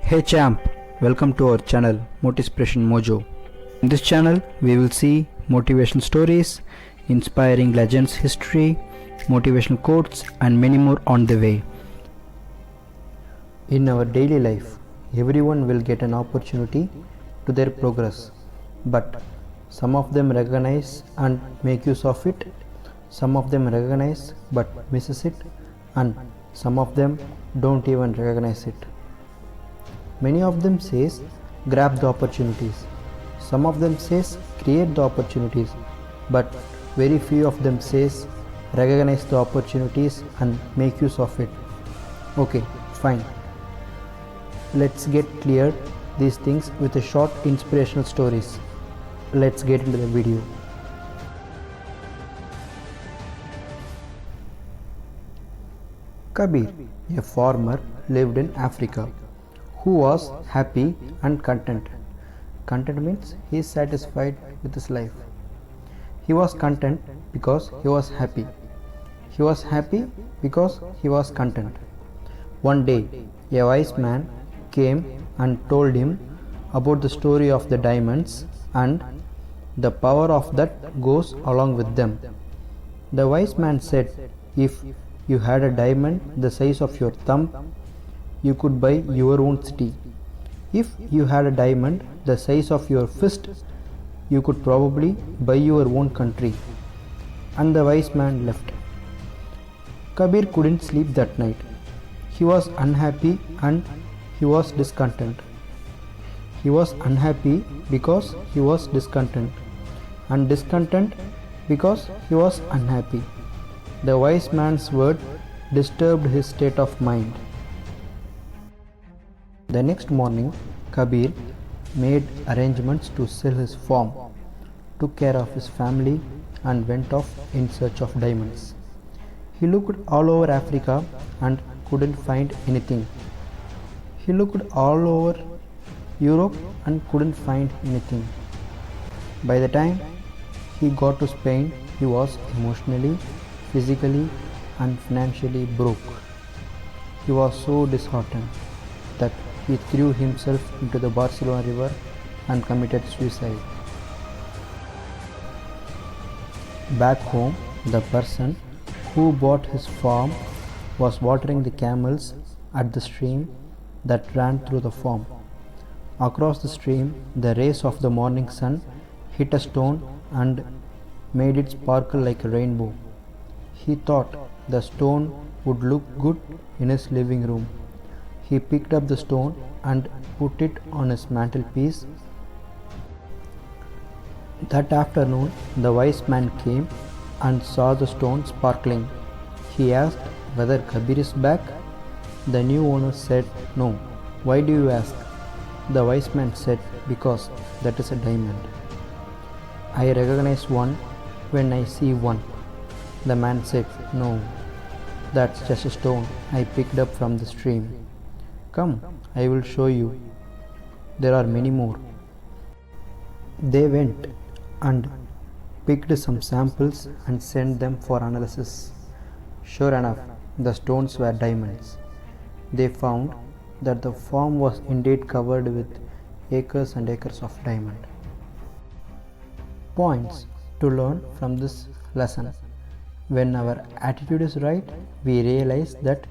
Hey champ, welcome to our channel Motispiration Mojo. In this channel, we will see motivational stories, inspiring legends history, motivational quotes and many more on the way. In our daily life, everyone will get an opportunity to their progress, but some of them recognize and make use of it, some of them recognize but misses it, and some of them don't even recognize it. Many of them says grab the opportunities. Some of them says create the opportunities, but very few of them says recognize the opportunities and make use of it. Okay, fine. Let's get cleared these things with a short inspirational stories. Let's get into the video. Kabir, a farmer, lived in Africa, who was happy and content. Content means he is satisfied with his life. He was content because he was happy. He was happy because he was content. One day, a wise man came and told him about the story of the diamonds and the power of that goes along with them. The wise man said, if you had a diamond the size of your thumb, you could buy your own city. If you had a diamond the size of your fist, you could probably buy your own country. And the wise man left. Kabir couldn't sleep that night. He was unhappy and he was discontent. He was unhappy because he was discontent, and discontent because he was unhappy. The wise man's word disturbed his state of mind. The next morning, Kabir made arrangements to sell his farm, took care of his family, and went off in search of diamonds. He looked all over Africa and couldn't find anything. He looked all over Europe and couldn't find anything. By the time he got to Spain, he was emotionally, physically, and financially broke. He was so disheartened that he threw himself into the Barcelona river and committed suicide. Back home, the person who bought his farm was watering the camels at the stream that ran through the farm. Across the stream, the rays of the morning sun hit a stone and made it sparkle like a rainbow. He thought the stone would look good in his living room. He picked up the stone and put it on his mantelpiece. That afternoon, the wise man came and saw the stone sparkling. He asked whether Kabir is back. The new owner said, "No." "Why do you ask?" The wise man said, "Because that is a diamond. I recognize one when I see one." The man said, "No, that's just a stone I picked up from the stream. Come, I will show you. There are many more." They went and picked some samples and sent them for analysis. Sure enough, the stones were diamonds. They found that the farm was indeed covered with acres and acres of diamond. Points to learn from this lesson. When our attitude is right, we realize that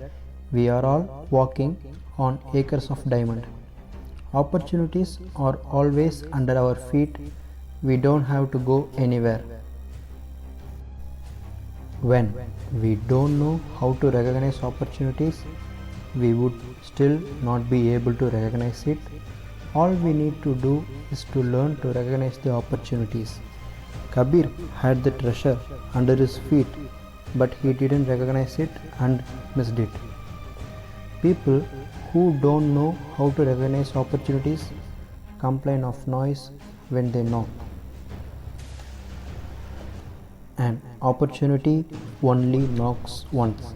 we are all walking on acres of diamond. Opportunities are always under our feet. We don't have to go anywhere. When we don't know how to recognize opportunities, we would still not be able to recognize it. All we need to do is to learn to recognize the opportunities. Kabir had the treasure under his feet, but he didn't recognize it and missed it. People who don't know how to recognize opportunities complain of noise when they knock. An opportunity only knocks once.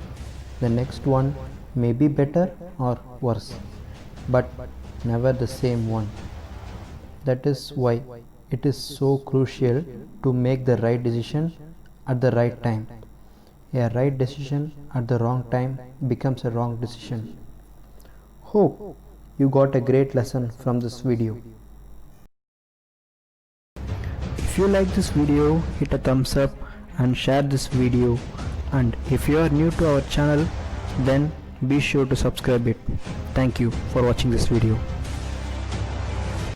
The next one may be better or worse, but never the same one. That is why it is so crucial to make the right decision at the right time. A right decision at the wrong time becomes a wrong decision. Hope you got a great lesson from this video. If you like this video, hit a thumbs up and share this video, and if you are new to our channel, then be sure to subscribe it. Thank you for watching this video.